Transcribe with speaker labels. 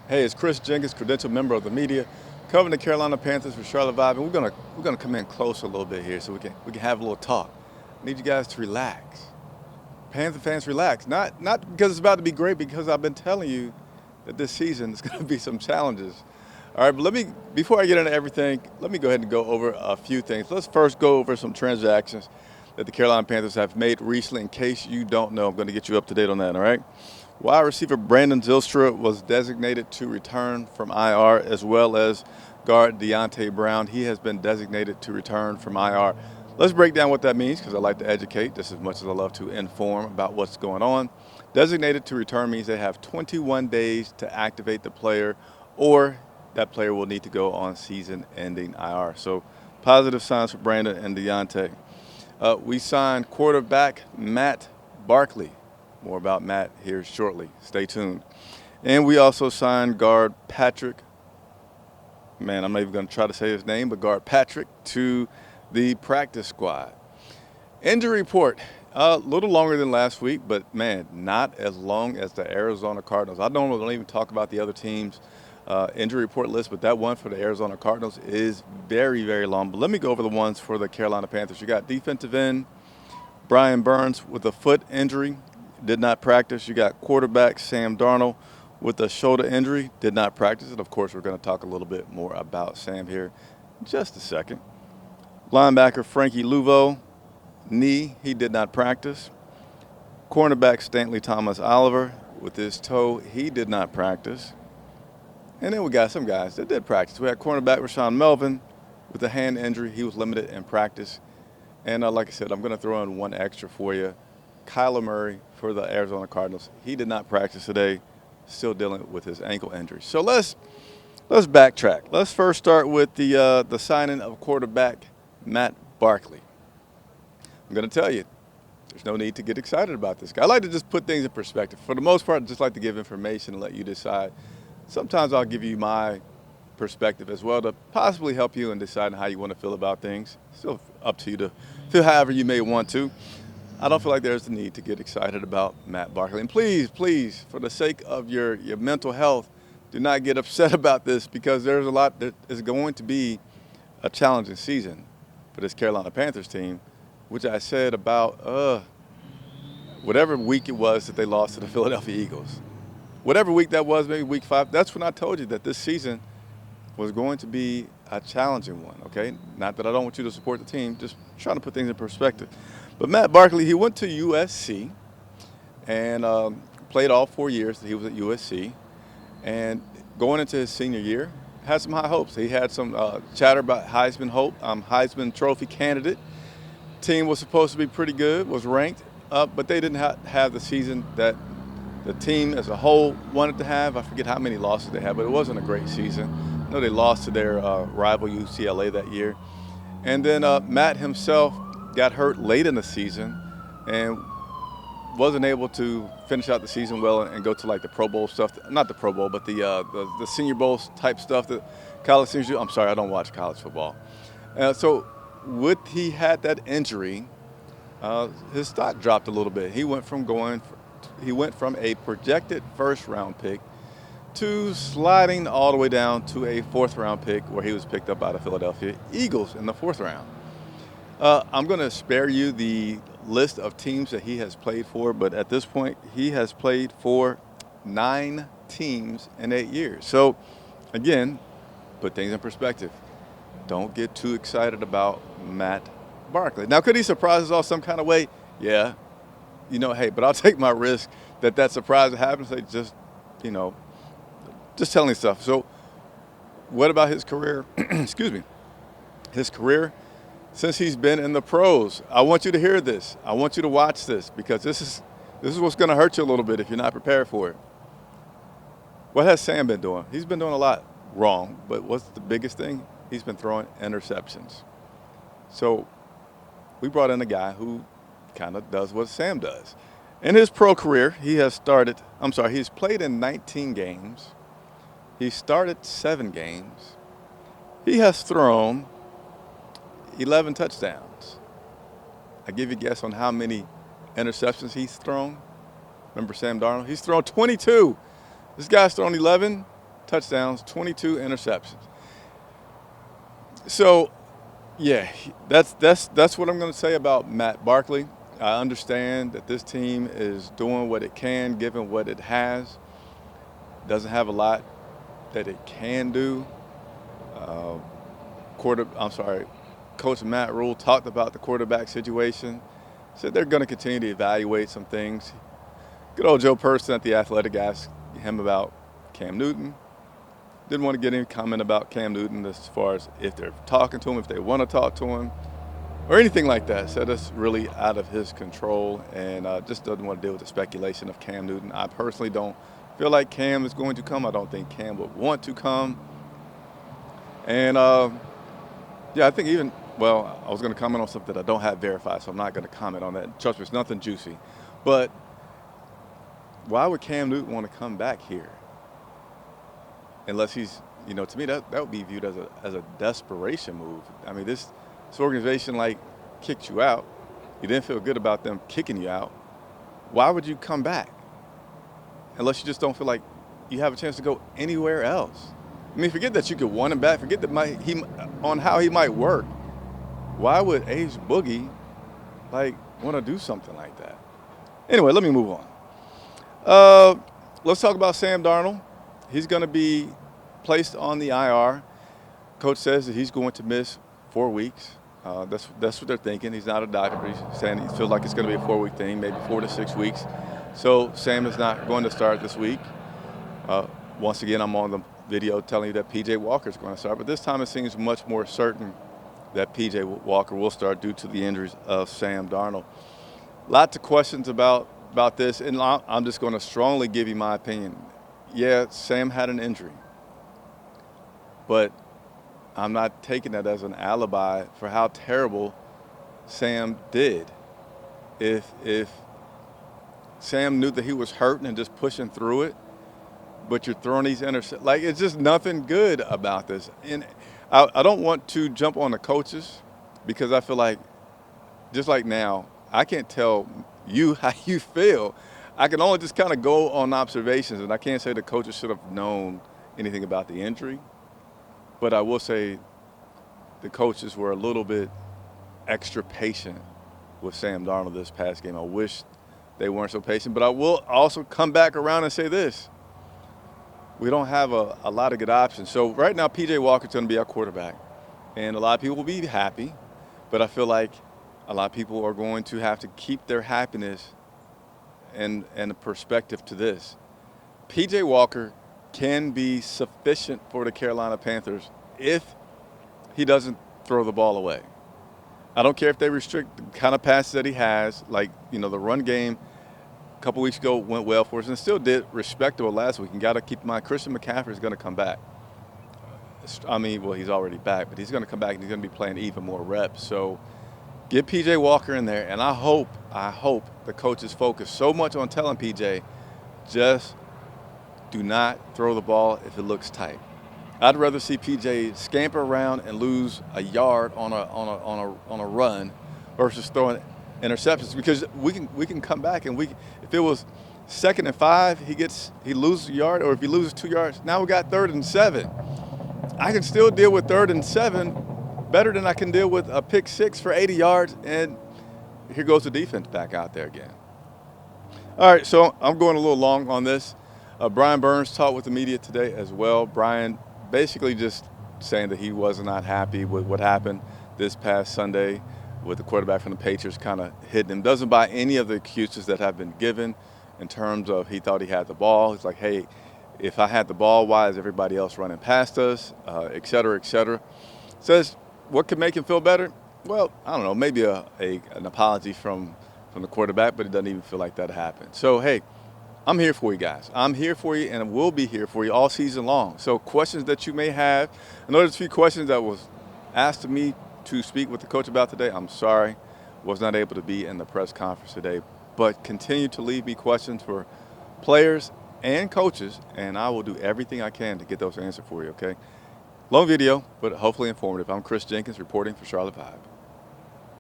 Speaker 1: Hey, it's Chris Jenkins, credentialed member of the media, covering the Carolina Panthers for Charlotte Vibe, and we're gonna come in close a little bit here so we can have a little talk. I need you guys to relax. Panther fans, relax. Not because it's about to be great, because I've been telling you that this season is going to be some challenges. All right, but before I get into everything, let me go ahead and go over a few things. Let's first go over some transactions that the Carolina Panthers have made recently. In case you don't know, I'm going to get you up to date on that. All right. Wide receiver Brandon Zylstra was designated to return from IR, as well as guard Deontay Brown. He has been designated to return from IR. Let's break down what that means, because I like to educate just as much as I love to inform about what's going on. Designated to return means they have 21 days to activate the player, or that player will need to go on season-ending IR. So positive signs for Brandon and Deontay. We signed quarterback Matt Barkley. More about Matt here shortly. Stay tuned. And we also signed guard Patrick. Man, I'm not even going to try to say his name, but guard Patrick to the practice squad. Injury report. A little longer than last week, but man, not as long as the Arizona Cardinals. I don't even talk about the other teams' injury report list, but that one for the Arizona Cardinals is very, very long. But let me go over the ones for the Carolina Panthers. You got defensive end Brian Burns with a foot injury, did not practice. You got quarterback Sam Darnold with a shoulder injury, did not practice. And of course, we're going to talk a little bit more about Sam here in just a second. Linebacker Frankie Luvo, knee, he did not practice. Cornerback Stanley Thomas Oliver with his toe, he did not practice. And then we got some guys that did practice. We had cornerback Rashawn Melvin with a hand injury. He was limited in practice. And like I said, I'm going to throw in one extra for you. Kyler Murray for the Arizona Cardinals. He did not practice today, still dealing with his ankle injury. So let's backtrack. Let's first start with the signing of quarterback Matt Barkley. I'm going to tell you, there's no need to get excited about this guy. I like to just put things in perspective. For the most part, I just like to give information and let you decide. Sometimes I'll give you my perspective as well to possibly help you in deciding how you want to feel about things. Still up to you to feel however you may want to. I don't feel like there's the need to get excited about Matt Barkley. And please, for the sake of your mental health, do not get upset about this, because there's a lot that is going to be a challenging season for this Carolina Panthers team, which I said about whatever week it was that they lost to the Philadelphia Eagles. Whatever week that was, maybe week 5, that's when I told you that this season was going to be a challenging one, okay? Not that I don't want you to support the team, just trying to put things in perspective. But Matt Barkley, he went to USC and played all 4 years that he was at USC. And going into his senior year, had some high hopes. He had some chatter about Heisman Trophy candidate. Team was supposed to be pretty good, was ranked, but they didn't have the season that the team as a whole wanted to have. I forget how many losses they had, but it wasn't a great season. I know they lost to their rival UCLA that year. And then Matt himself got hurt late in the season and wasn't able to finish out the season well and go to like the Pro Bowl stuff. Not the Pro Bowl, but the Senior Bowl type stuff that college seniors do. I'm sorry, I don't watch college football. So with he had that injury, his stock dropped a little bit. He went from a projected first-round pick to sliding all the way down to a fourth-round pick, where he was picked up by the Philadelphia Eagles in the fourth round. I'm going to spare you the list of teams that he has played for, but at this point, he has played for 9 teams in 8 years. So, again, put things in perspective. Don't get too excited about Matt Barkley. Now, could he surprise us all some kind of way? Yeah. Hey, but I'll take my risk that surprise that happens. They just telling stuff. So, what about his career? Excuse me. His career since he's been in the pros. I want you to hear this. I want you to watch this, because this is what's going to hurt you a little bit if you're not prepared for it. What has Sam been doing? He's been doing a lot wrong, but what's the biggest thing? He's been throwing interceptions. So we brought in a guy who kind of does what Sam does. In his pro career, he's played in 19 games. He started 7 games. He has thrown 11 touchdowns. I give you a guess on how many interceptions he's thrown. Remember Sam Darnold? He's thrown 22. This guy's thrown 11. touchdowns, 22 interceptions. So, yeah, that's what I'm going to say about Matt Barkley. I understand that this team is doing what it can, given what it has. Doesn't have a lot that it can do. Uh, Coach Matt Rule talked about the quarterback situation. Said they're going to continue to evaluate some things. Good old Joe Person at The Athletic asked him about Cam Newton. Didn't want to get any comment about Cam Newton as far as if they're talking to him, if they want to talk to him, or anything like that. Said it's really out of his control and just doesn't want to deal with the speculation of Cam Newton. I personally don't feel like Cam is going to come. I don't think Cam would want to come. And, I think I was going to comment on something that I don't have verified, so I'm not going to comment on that. Trust me, it's nothing juicy. But why would Cam Newton want to come back here? Unless he's, to me, that would be viewed as a desperation move. I mean, this organization, kicked you out. You didn't feel good about them kicking you out. Why would you come back? Unless you just don't feel like you have a chance to go anywhere else. I mean, forget that you could want him back. Forget that on how he might work. Why would Ace Boogie, want to do something like that? Anyway, let me move on. Let's talk about Sam Darnold. He's going to be placed on the IR. Coach says that he's going to miss 4 weeks. That's what they're thinking. He's not a doctor, but he's saying he feels like it's going to be a 4-week thing, maybe 4 to 6 weeks. So Sam is not going to start this week. Once again, I'm on the video telling you that P.J. Walker is going to start, but this time it seems much more certain that P.J. Walker will start due to the injuries of Sam Darnold. Lots of questions about this, and I'm just going to strongly give you my opinion. Yeah, Sam had an injury, but I'm not taking that as an alibi for how terrible Sam did. If Sam knew that he was hurting and just pushing through it, but you're throwing these interceptions, it's just nothing good about this. And I don't want to jump on the coaches because I feel like, just like now, I can't tell you how you feel. I can only just kind of go on observations, and I can't say the coaches should have known anything about the injury. But I will say the coaches were a little bit extra patient with Sam Darnold this past game. I wish they weren't so patient. But I will also come back around and say this. We don't have a lot of good options. So right now, P.J. Walker's going to be our quarterback. And a lot of people will be happy. But I feel like a lot of people are going to have to keep their happiness and a perspective to this. P.J. Walker can be sufficient for the Carolina Panthers if he doesn't throw the ball away. I don't care if they restrict the kind of passes that he has. The run game a couple weeks ago went well for us and still did respectable last week. You got to keep in mind, Christian McCaffrey is going to come back. He's already back, but he's going to come back and he's going to be playing even more reps. So get P.J. Walker in there, and I hope the coaches focus so much on telling P.J. just do not throw the ball if it looks tight. I'd rather see P.J. scamper around and lose a yard on a run versus throwing interceptions, because we can come back and if it was 2nd and 5, he loses a yard, or if he loses 2 yards, now we got 3rd and 7. I can still deal with 3rd and 7 better than I can deal with a pick 6 for 80 yards, and here goes the defense back out there again. All right, so I'm going a little long on this. Brian Burns talked with the media today as well. Brian basically just saying that he was not happy with what happened this past Sunday with the quarterback from the Patriots kind of hitting him. Doesn't buy any of the excuses that have been given in terms of he thought he had the ball. He's like, hey, if I had the ball, why is everybody else running past us, et cetera, et cetera. Says, what could make him feel better? Well, I don't know, maybe an apology from the quarterback, but it doesn't even feel like that happened. So, hey, I'm here for you guys. I'm here for you, and will be here for you all season long. So questions that you may have, I know there's a few questions that was asked of me to speak with the coach about today. I'm sorry, was not able to be in the press conference today, but continue to leave me questions for players and coaches, and I will do everything I can to get those answered for you, okay? Long video, but hopefully informative. I'm Chris Jenkins reporting for Charlotte Vibe.